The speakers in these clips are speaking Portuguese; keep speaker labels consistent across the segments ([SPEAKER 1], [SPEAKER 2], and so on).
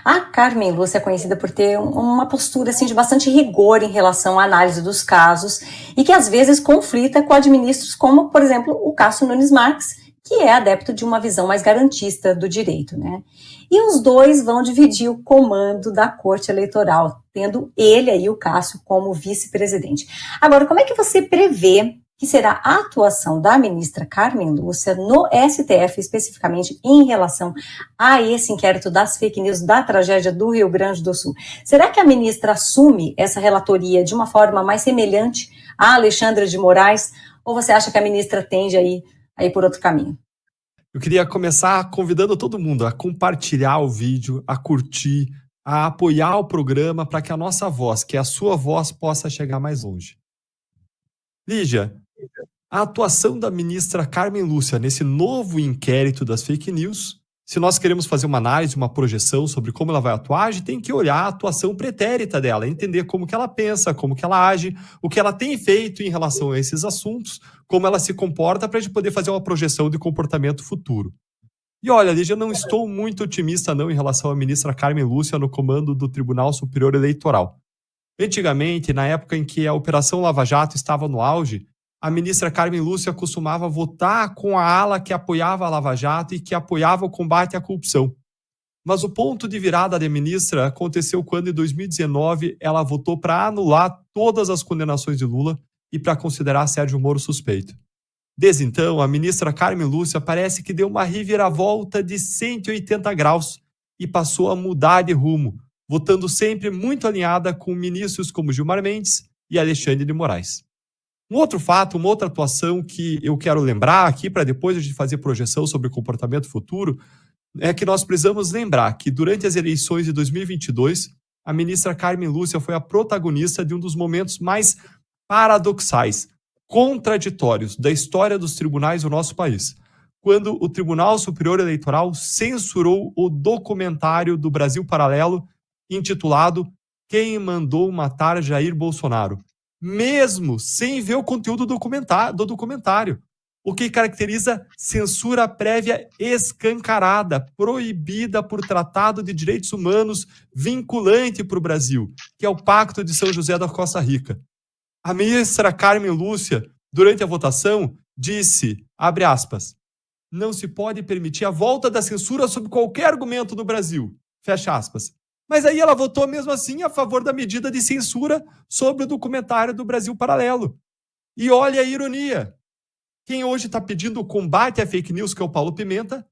[SPEAKER 1] A Carmen Lúcia é conhecida por ter uma postura assim, de bastante rigor em relação à análise dos casos e que às vezes conflita com administros como, por exemplo, o Cássio Nunes Marques, que é adepto de uma visão mais garantista do direito, né? E os dois vão dividir o comando da Corte Eleitoral, tendo ele aí, o Cássio, como vice-presidente. Agora, como é que você prevê que será a atuação da ministra Carmen Lúcia no STF, especificamente em relação a esse inquérito das fake news da tragédia do Rio Grande do Sul? Será que a ministra assume essa relatoria de uma forma mais semelhante a Alexandre de Moraes, ou você acha que a ministra tende aí por outro caminho?
[SPEAKER 2] Eu queria começar convidando todo mundo a compartilhar o vídeo, a curtir, a apoiar o programa para que a nossa voz, que é a sua voz, possa chegar mais longe. Lígia, a atuação da ministra Carmen Lúcia nesse novo inquérito das fake news, se nós queremos fazer uma análise, uma projeção sobre como ela vai atuar, a gente tem que olhar a atuação pretérita dela, entender como que ela pensa, como que ela age, o que ela tem feito em relação a esses assuntos, como ela se comporta, para a gente poder fazer uma projeção de comportamento futuro. E olha, Lígia, eu não estou muito otimista não em relação à ministra Carmen Lúcia no comando do Tribunal Superior Eleitoral. Antigamente, na época em que a Operação Lava Jato estava no auge, a ministra Carmen Lúcia costumava votar com a ala que apoiava a Lava Jato e que apoiava o combate à corrupção. Mas o ponto de virada da ministra aconteceu quando, em 2019, ela votou para anular todas as condenações de Lula e para considerar Sérgio Moro suspeito. Desde então, a ministra Carmen Lúcia parece que deu uma reviravolta de 180 graus e passou a mudar de rumo, votando sempre muito alinhada com ministros como Gilmar Mendes e Alexandre de Moraes. Um outro fato, uma outra atuação que eu quero lembrar aqui, para depois a gente fazer projeção sobre o comportamento futuro, é que nós precisamos lembrar que durante as eleições de 2022, a ministra Carmen Lúcia foi a protagonista de um dos momentos mais paradoxais, contraditórios da história dos tribunais do nosso país, quando o Tribunal Superior Eleitoral censurou o documentário do Brasil Paralelo, intitulado Quem Mandou Matar Jair Bolsonaro, mesmo sem ver o conteúdo do documentário, o que caracteriza censura prévia escancarada, proibida por Tratado de Direitos Humanos vinculante para o Brasil, que é o Pacto de São José da Costa Rica. A ministra Carmen Lúcia, durante a votação, disse, abre aspas, não se pode permitir a volta da censura sob qualquer argumento no Brasil, fecha aspas. Mas aí ela votou mesmo assim a favor da medida de censura sobre o documentário do Brasil Paralelo. E olha a ironia. Quem hoje está pedindo o combate à fake news, que é o Paulo Pimenta,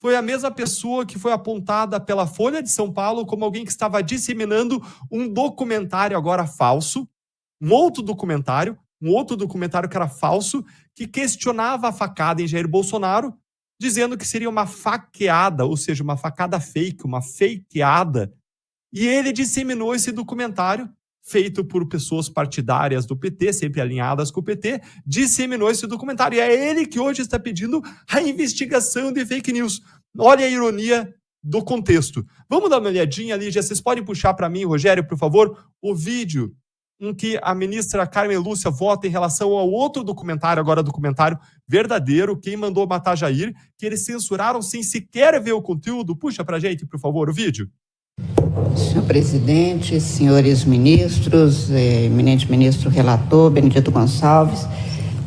[SPEAKER 2] foi a mesma pessoa que foi apontada pela Folha de São Paulo como alguém que estava disseminando um documentário agora falso, um outro documentário que era falso, que questionava a facada em Jair Bolsonaro, dizendo que seria uma faqueada, ou seja, uma facada fake, uma fakeada. E ele disseminou esse documentário, feito por pessoas partidárias do PT, sempre alinhadas com o PT, disseminou esse documentário. E é ele que hoje está pedindo a investigação de fake news. Olha a ironia do contexto. Vamos dar uma olhadinha, Lígia, vocês podem puxar para mim, Rogério, por favor, o vídeo em que a ministra Carmen Lúcia vota em relação ao outro documentário, agora documentário verdadeiro, Quem Mandou Matar Jair, que eles censuraram sem sequer ver o conteúdo. Puxa pra gente, por favor, o vídeo.
[SPEAKER 3] Senhor presidente, senhores ministros, eminente ministro relator, Benedito Gonçalves.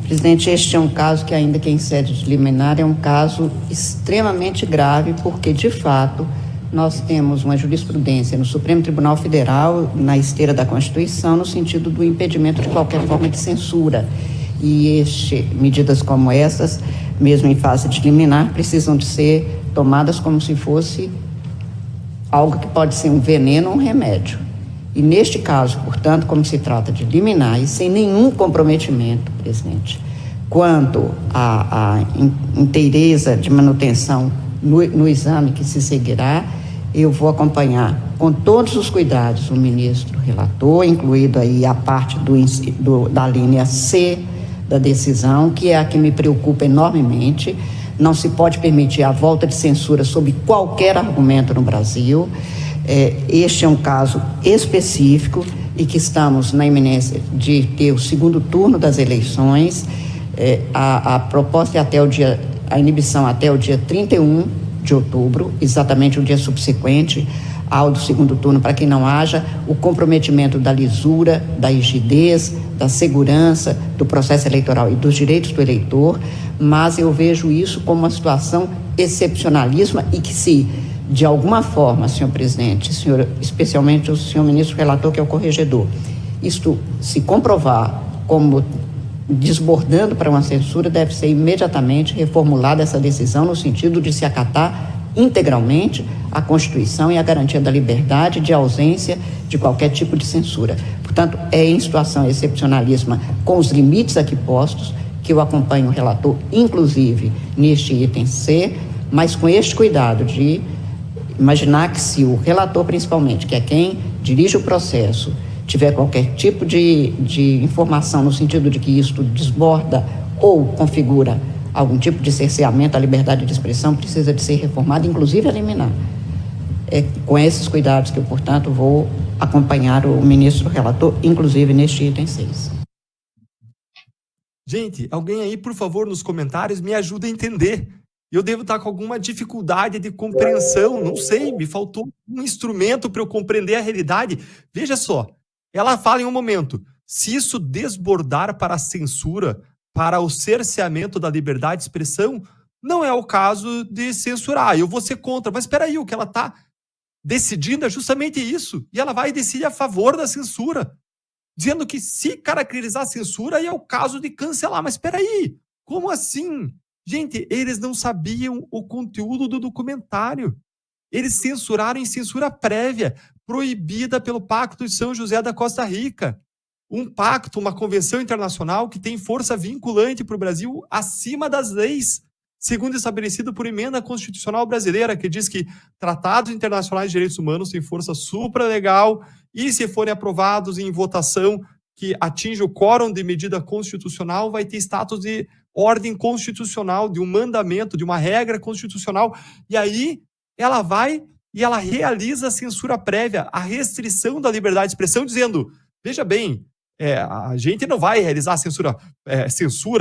[SPEAKER 3] Presidente, este é um caso que, ainda que em sede de liminar, é um caso extremamente grave, porque, de fato, nós temos uma jurisprudência no Supremo Tribunal Federal, na esteira da Constituição, no sentido do impedimento de qualquer forma de censura. E medidas como essas, mesmo em fase de liminar, precisam de ser tomadas como se fosse algo que pode ser um veneno ou um remédio. E neste caso, portanto, como se trata de liminar e sem nenhum comprometimento, presidente, quanto à inteireza de manutenção no exame que se seguirá, eu vou acompanhar com todos os cuidados o ministro relator, incluído aí a parte da linha C da decisão, que é a que me preocupa enormemente. Não se pode permitir a volta de censura sob qualquer argumento no Brasil. Este é um caso específico e que estamos na iminência de ter o segundo turno das eleições. A proposta é a inibição até o dia 31 de outubro, exatamente o dia subsequente ao do segundo turno, para que não haja o comprometimento da lisura, da rigidez, da segurança do processo eleitoral e dos direitos do eleitor, mas eu vejo isso como uma situação excepcionalíssima e que, se de alguma forma, senhor presidente, especialmente o senhor ministro relator, que é o corregedor, isto se comprovar como desbordando para uma censura, deve ser imediatamente reformulada essa decisão no sentido de se acatar integralmente a Constituição e a garantia da liberdade de ausência de qualquer tipo de censura. Portanto, é em situação excepcionalíssima, com os limites aqui postos, que eu acompanho o relator, inclusive neste item C, mas com este cuidado de imaginar que, se o relator, principalmente, que é quem dirige o processo, tiver qualquer tipo de informação no sentido de que isto desborda ou configura algum tipo de cerceamento à liberdade de expressão, precisa de ser reformado, inclusive eliminar. É com esses cuidados que eu, portanto, vou acompanhar o ministro relator, inclusive neste item 6.
[SPEAKER 2] Gente, alguém aí, por favor, nos comentários, me ajuda a entender. Eu devo estar com alguma dificuldade de compreensão, não sei, me faltou um instrumento para eu compreender a realidade. Veja só, ela fala em um momento, se isso desbordar para a censura, para o cerceamento da liberdade de expressão, não é o caso de censurar, eu vou ser contra. Mas espera aí, o que ela está decidindo é justamente isso, e ela vai decidir a favor da censura, dizendo que, se caracterizar a censura, aí é o caso de cancelar. Mas espera aí, como assim? Gente, eles não sabiam o conteúdo do documentário. Eles censuraram em censura prévia, proibida pelo Pacto de São José da Costa Rica. Um pacto, uma convenção internacional que tem força vinculante para o Brasil acima das leis, segundo estabelecido por emenda constitucional brasileira, que diz que tratados internacionais de direitos humanos têm força supralegal e, se forem aprovados em votação que atinge o quórum de medida constitucional, vai ter status de ordem constitucional, de um mandamento, de uma regra constitucional. E aí ela vai e ela realiza a censura prévia, a restrição da liberdade de expressão, dizendo, veja bem, a gente não vai realizar censura,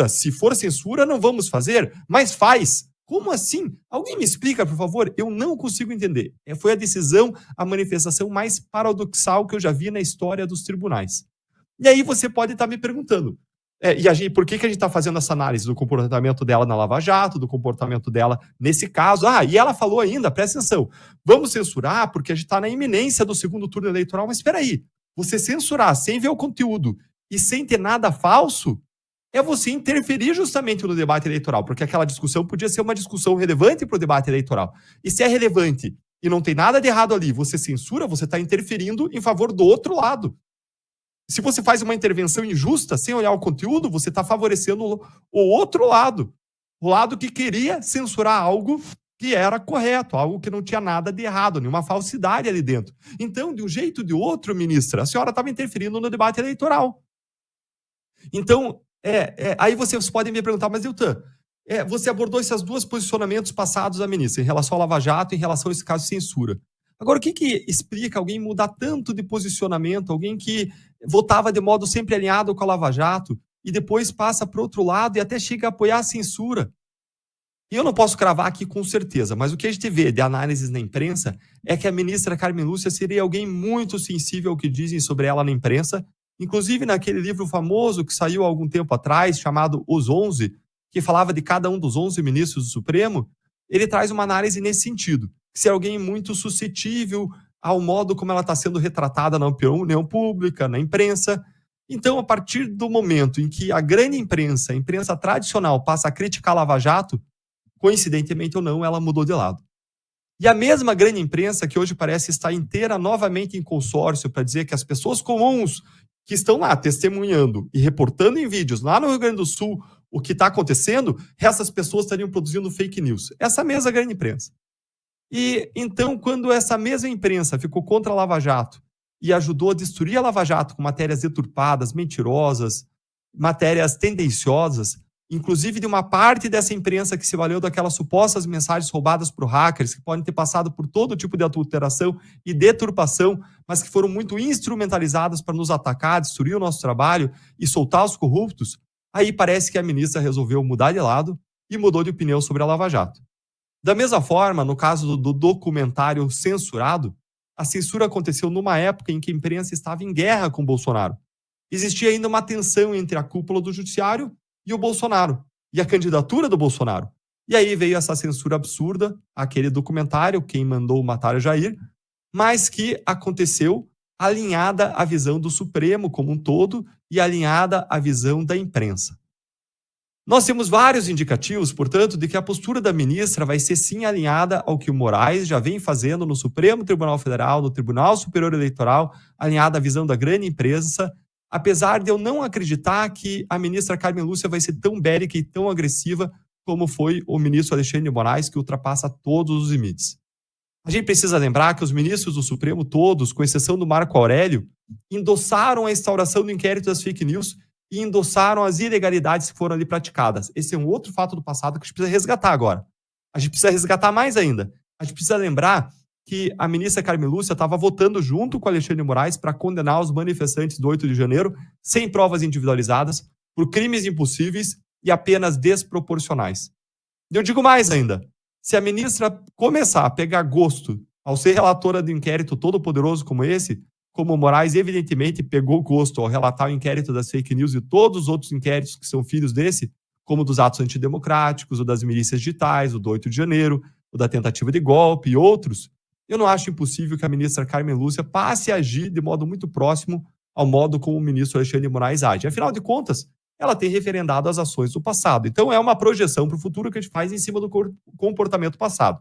[SPEAKER 2] se for censura não vamos fazer, mas faz. Como assim? Alguém me explica, por favor? Eu não consigo entender. Foi a decisão, a manifestação mais paradoxal que eu já vi na história dos tribunais. E aí você pode estar me perguntando, por que a gente está fazendo essa análise do comportamento dela na Lava Jato, do comportamento dela nesse caso? E ela falou ainda, presta atenção, vamos censurar porque a gente está na iminência do segundo turno eleitoral. Mas espera aí, você censurar sem ver o conteúdo e sem ter nada falso, é você interferir justamente no debate eleitoral, porque aquela discussão podia ser uma discussão relevante para o debate eleitoral. E se é relevante e não tem nada de errado ali, você censura, você está interferindo em favor do outro lado. Se você faz uma intervenção injusta, sem olhar o conteúdo, você está favorecendo o outro lado. O lado que queria censurar algo que era correto, algo que não tinha nada de errado, nenhuma falsidade ali dentro. Então, de um jeito ou de outro, ministra, a senhora estava interferindo no debate eleitoral. Então, aí vocês podem me perguntar, mas Deltan, você abordou esses dois posicionamentos passados da ministra, em relação ao Lava Jato e em relação a esse caso de censura. Agora, o que explica alguém mudar tanto de posicionamento, alguém que votava de modo sempre alinhado com a Lava Jato e depois passa para o outro lado e até chega a apoiar a censura? E eu não posso cravar aqui com certeza, mas o que a gente vê de análises na imprensa é que a ministra Carmen Lúcia seria alguém muito sensível ao que dizem sobre ela na imprensa, inclusive naquele livro famoso que saiu há algum tempo atrás, chamado Os 11, que falava de cada um dos 11 ministros do Supremo, ele traz uma análise nesse sentido, que é alguém muito suscetível ao modo como ela está sendo retratada na opinião pública, na imprensa. Então, a partir do momento em que a grande imprensa, a imprensa tradicional, passa a criticar a Lava Jato, coincidentemente ou não, ela mudou de lado. E a mesma grande imprensa que hoje parece estar inteira novamente em consórcio para dizer que as pessoas comuns que estão lá testemunhando e reportando em vídeos lá no Rio Grande do Sul o que está acontecendo, essas pessoas estariam produzindo fake news. Essa mesma grande imprensa. E então, quando essa mesma imprensa ficou contra a Lava Jato e ajudou a destruir a Lava Jato com matérias deturpadas, mentirosas, matérias tendenciosas, inclusive de uma parte dessa imprensa que se valeu daquelas supostas mensagens roubadas por hackers, que podem ter passado por todo tipo de adulteração e deturpação, mas que foram muito instrumentalizadas para nos atacar, destruir o nosso trabalho e soltar os corruptos, aí parece que a ministra resolveu mudar de lado e mudou de opinião sobre a Lava Jato. Da mesma forma, no caso do documentário censurado, A censura aconteceu numa época em que a imprensa estava em guerra com o Bolsonaro. Existia ainda uma tensão entre a cúpula do judiciário e o Bolsonaro, e a candidatura do Bolsonaro. E aí veio essa censura absurda, aquele documentário, Quem Mandou Matar o Jair, mas que aconteceu alinhada à visão do Supremo como um todo e alinhada à visão da imprensa. Nós temos vários indicativos, portanto, de que a postura da ministra vai ser sim alinhada ao que o Moraes já vem fazendo no Supremo Tribunal Federal, no Tribunal Superior Eleitoral, alinhada à visão da grande imprensa, apesar de eu não acreditar que a ministra Carmen Lúcia vai ser tão bélica e tão agressiva como foi o ministro Alexandre de Moraes, que ultrapassa todos os limites. A gente precisa lembrar que os ministros do Supremo todos, com exceção do Marco Aurélio, endossaram a instauração do inquérito das fake news e endossaram as ilegalidades que foram ali praticadas. Esse é um outro fato do passado que a gente precisa resgatar agora. A gente precisa resgatar mais ainda. A gente precisa lembrar que a ministra Carmen Lúcia estava votando junto com Alexandre de Moraes para condenar os manifestantes do 8 de janeiro sem provas individualizadas, por crimes impossíveis e apenas desproporcionais. Eu digo mais ainda. Se a ministra começar a pegar gosto ao ser relatora de um inquérito todo poderoso como esse, como o Moraes evidentemente pegou gosto ao relatar o inquérito das fake news e todos os outros inquéritos que são filhos desse, como dos atos antidemocráticos, o das milícias digitais, o do 8 de janeiro, o da tentativa de golpe e outros, eu não acho impossível que a ministra Carmen Lúcia passe a agir de modo muito próximo ao modo como o ministro Alexandre de Moraes age. Afinal de contas, ela tem referendado as ações do passado. Então, é uma projeção para o futuro que a gente faz em cima do comportamento passado.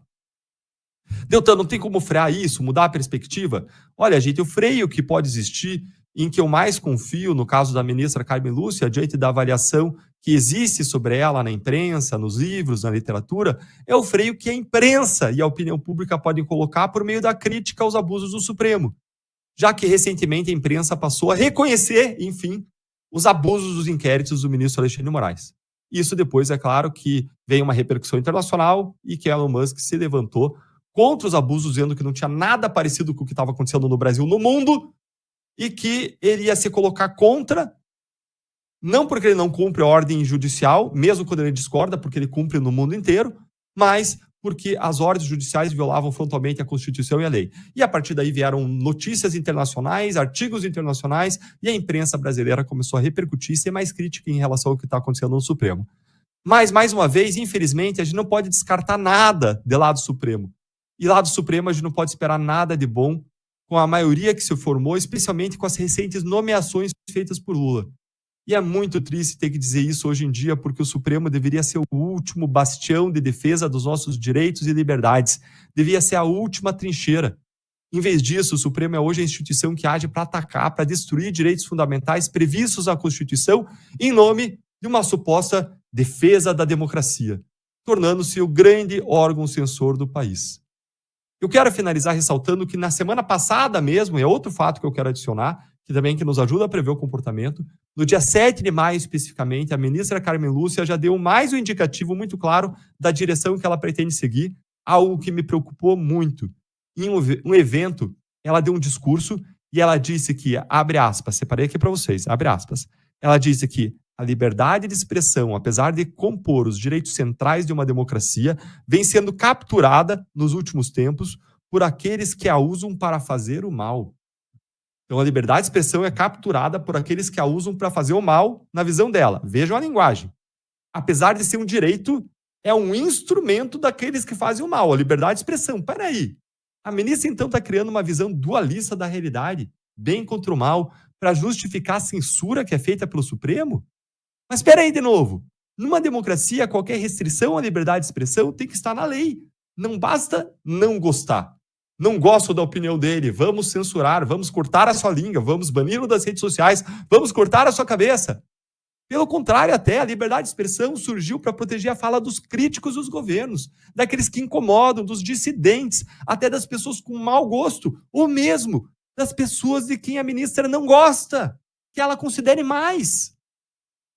[SPEAKER 2] Deltan, não tem como frear isso, mudar a perspectiva? Olha, gente, o freio que pode existir, em que eu mais confio, no caso da ministra Carmen Lúcia, diante da avaliação que existe sobre ela na imprensa, nos livros, na literatura, é o freio que a imprensa e a opinião pública podem colocar por meio da crítica aos abusos do Supremo. Já que, recentemente, a imprensa passou a reconhecer, enfim, os abusos dos inquéritos do ministro Alexandre de Moraes. Isso depois, é claro, que veio uma repercussão internacional e que Elon Musk se levantou contra os abusos, dizendo que não tinha nada parecido com o que estava acontecendo no Brasil, no mundo, e que ele ia se colocar contra, não porque ele não cumpre a ordem judicial, mesmo quando ele discorda, porque ele cumpre no mundo inteiro, mas porque as ordens judiciais violavam frontalmente a Constituição e a lei. E a partir daí vieram notícias internacionais, artigos internacionais, e a imprensa brasileira começou a repercutir e ser mais crítica em relação ao que está acontecendo no Supremo. Mas, mais uma vez, infelizmente, a gente não pode descartar nada de lado Supremo. E lá do Supremo a gente não pode esperar nada de bom com a maioria que se formou, especialmente com as recentes nomeações feitas por Lula. E é muito triste ter que dizer isso hoje em dia, porque o Supremo deveria ser o último bastião de defesa dos nossos direitos e liberdades. Deveria ser a última trincheira. Em vez disso, o Supremo é hoje a instituição que age para atacar, para destruir direitos fundamentais previstos na Constituição em nome de uma suposta defesa da democracia, tornando-se o grande órgão censor do país. Eu quero finalizar ressaltando que na semana passada mesmo, é outro fato que eu quero adicionar, que nos ajuda a prever o comportamento, no dia 7 de maio especificamente, a ministra Carmen Lúcia já deu mais um indicativo muito claro da direção que ela pretende seguir, algo que me preocupou muito. Em um evento, ela deu um discurso e ela disse que, abre aspas, separei aqui para vocês, abre aspas, ela disse que a liberdade de expressão, apesar de compor os direitos centrais de uma democracia, vem sendo capturada nos últimos tempos por aqueles que a usam para fazer o mal. Então, a liberdade de expressão é capturada por aqueles que a usam para fazer o mal na visão dela. Vejam a linguagem. Apesar de ser um direito, é um instrumento daqueles que fazem o mal. A liberdade de expressão. Peraí. A ministra, então, está criando uma visão dualista da realidade, bem contra o mal, para justificar a censura que é feita pelo Supremo? Mas espera aí de novo. Numa democracia, qualquer restrição à liberdade de expressão tem que estar na lei. Não basta não gostar. Não gosto da opinião dele, vamos censurar, vamos cortar a sua língua, vamos bani-lo das redes sociais, vamos cortar a sua cabeça. Pelo contrário, até a liberdade de expressão surgiu para proteger a fala dos críticos dos governos, daqueles que incomodam, dos dissidentes, até das pessoas com mau gosto, ou mesmo das pessoas de quem a ministra não gosta, que ela considere mais.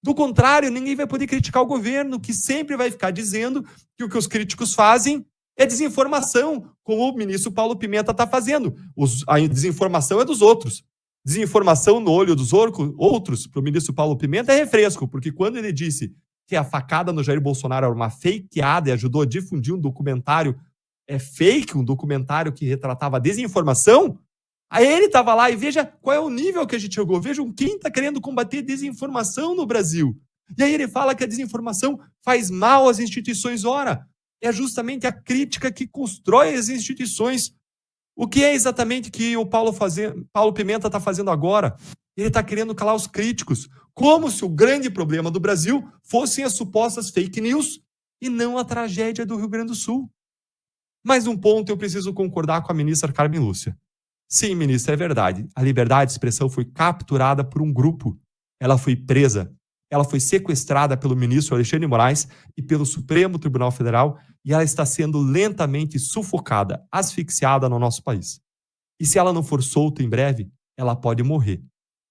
[SPEAKER 2] Do contrário, ninguém vai poder criticar o governo, que sempre vai ficar dizendo que o que os críticos fazem é desinformação, como o ministro Paulo Pimenta está fazendo. A desinformação é dos outros. Desinformação no olho dos outros, para o ministro Paulo Pimenta, é refresco, porque quando ele disse que a facada no Jair Bolsonaro era uma fakeada e ajudou a difundir um documentário fake, um documentário que retratava a desinformação, aí ele estava lá e veja qual é o nível que a gente chegou. Vejam quem está querendo combater desinformação no Brasil. E aí ele fala que a desinformação faz mal às instituições. Ora, é justamente a crítica que constrói as instituições. O que é exatamente que o Paulo Pimenta está fazendo agora? Ele está querendo calar os críticos, como se o grande problema do Brasil fossem as supostas fake news e não a tragédia do Rio Grande do Sul. Mais um ponto eu preciso concordar com a ministra Carmen Lúcia. Sim, ministra, é verdade. A liberdade de expressão foi capturada por um grupo. Ela foi presa. Ela foi sequestrada pelo ministro Alexandre de Moraes e pelo Supremo Tribunal Federal e ela está sendo lentamente sufocada, asfixiada no nosso país. E se ela não for solta em breve, ela pode morrer.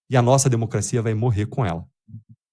[SPEAKER 2] E a nossa democracia vai morrer com ela.